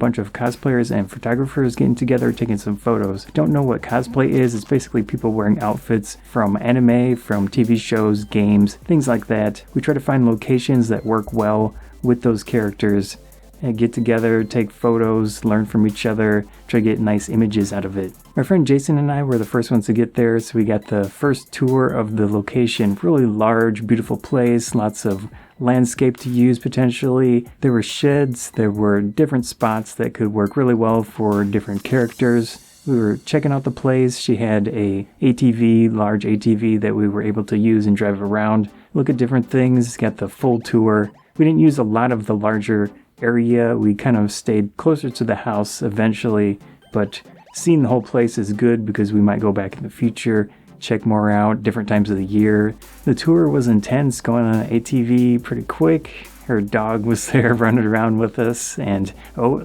bunch of cosplayers and photographers getting together, taking some photos. Don't know what cosplay is. It's basically people wearing outfits from anime, from TV shows, games, things like that. We try to find locations that work well with those characters and get together, take photos, learn from each other, try to get nice images out of it. My friend Jason and I were the first ones to get there, so we got the first tour of the location. Really large, beautiful place, lots of landscape to use potentially. There were sheds, there were different spots that could work really well for different characters. We were checking out the place. She had a ATV, large ATV that we were able to use and drive around, look at different things, got the full tour. We didn't use a lot of the larger area. We kind of stayed closer to the house eventually, but seeing the whole place is good because we might go back in the future, check more out, different times of the year. The tour was intense, going on an ATV pretty quick. Her dog was there running around with us, and oh,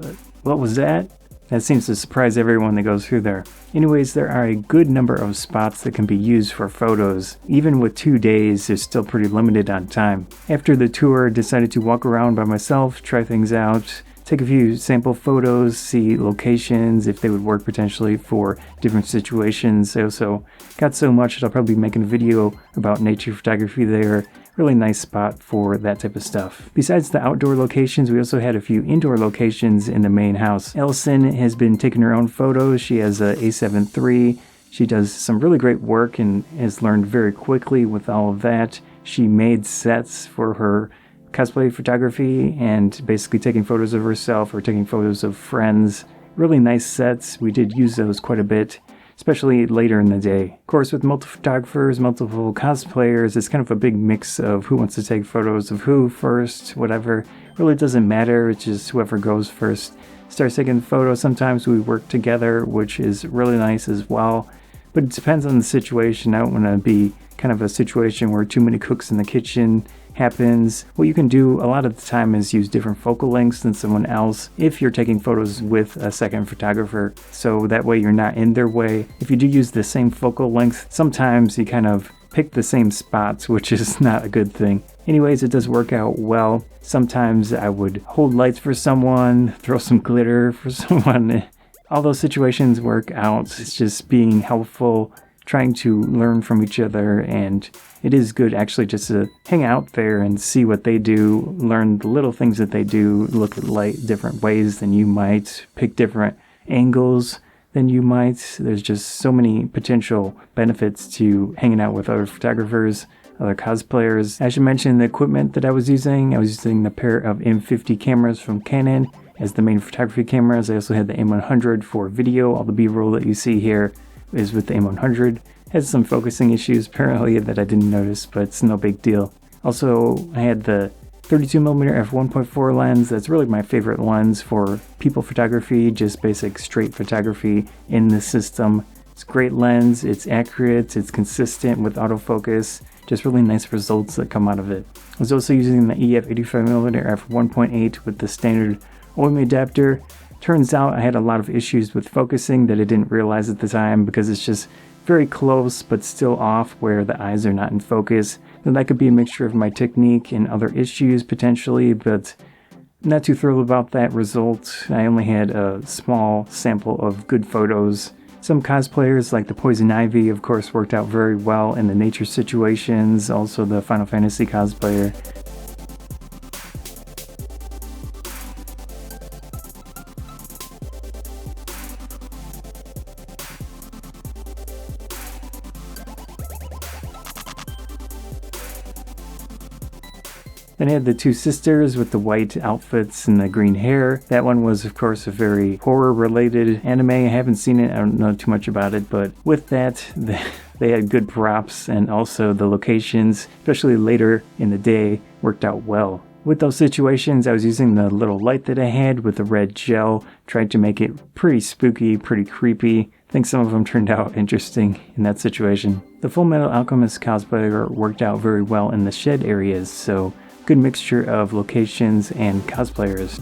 what was that? That seems to surprise everyone that goes through there. Anyways, there are a good number of spots that can be used for photos. Even with 2 days, they're still pretty limited on time. After the tour, I decided to walk around by myself, try things out, take a few sample photos, see locations, if they would work potentially for different situations. I also got so much that I'll probably be making a video about nature photography there. Really nice spot for that type of stuff. Besides the outdoor locations, we also had a few indoor locations in the main house. Ellison has been taking her own photos. She has a A7 III. She does some really great work and has learned very quickly with all of that. She made sets for her cosplay photography and basically taking photos of herself or taking photos of friends. Really nice sets. We did use those quite a bit, especially later in the day. Of course, with multiple photographers, multiple cosplayers, it's kind of a big mix of who wants to take photos of who first, whatever. Really doesn't matter, it's just whoever goes first starts taking photos. Sometimes we work together, which is really nice as well. But it depends on the situation. I don't want to be kind of a situation where too many cooks in the kitchen happens. What you can do a lot of the time is use different focal lengths than someone else if you're taking photos with a second photographer, so that way you're not in their way. If you do use the same focal length, sometimes you kind of pick the same spots, which is not a good thing. Anyways, it does work out well. Sometimes I would hold lights for someone, throw some glitter for someone. All those situations work out. It's just being helpful, trying to learn from each other, and it is good actually just to hang out there and see what they do, learn the little things that they do, look at light different ways than you might, pick different angles than you might. There's just so many potential benefits to hanging out with other photographers, other cosplayers. I should mention the equipment that I was using. I was using the pair of M50 cameras from Canon as the main photography cameras. I also had the M100 for video. All the B-roll that you see here is with the M100. Has some focusing issues apparently that I didn't notice, but it's no big deal. Also, I had the 32mm f1.4 lens. That's really my favorite lens for people photography, just basic straight photography in the system. It's a great lens, it's accurate, it's consistent with autofocus, just really nice results that come out of it. I was also using the EF 85mm f1.8 with the standard OIM adapter. Turns out I had a lot of issues with focusing that I didn't realize at the time because it's just very close but still off where the eyes are not in focus. Then that could be a mixture of my technique and other issues potentially, but not too thrilled about that result. I only had a small sample of good photos. Some cosplayers like the Poison Ivy of course worked out very well in the nature situations, also the Final Fantasy cosplayer. Then I had the two sisters with the white outfits and the green hair. That one was, of course, a very horror-related anime. I haven't seen it, I don't know too much about it, but with that, they had good props, and also the locations, especially later in the day, worked out well. With those situations, I was using the little light that I had with the red gel, tried to make it pretty spooky, pretty creepy. I think some of them turned out interesting in that situation. The Full Metal Alchemist cosplayer worked out very well in the shed areas, so good mixture of locations and cosplayers.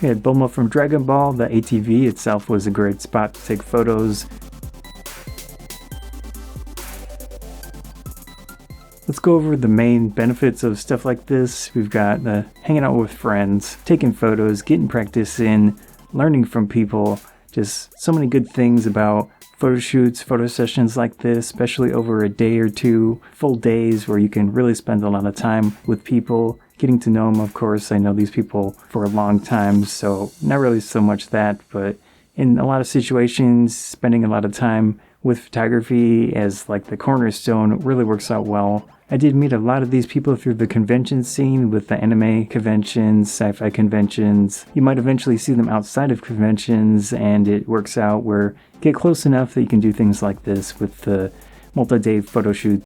We had Bulma from Dragon Ball. The ATV itself was a great spot to take photos. Let's go over the main benefits of stuff like this. We've got the hanging out with friends, taking photos, getting practice in, learning from people, just so many good things about photo shoots, photo sessions like this, especially over a day or two, full days where you can really spend a lot of time with people, getting to know them. Of course, I know these people for a long time, so not really so much that, but in a lot of situations, spending a lot of time with photography as like the cornerstone really works out well. I did meet a lot of these people through the convention scene with the anime conventions, sci-fi conventions. You might eventually see them outside of conventions, and it works out where you get close enough that you can do things like this with the multi-day photo shoot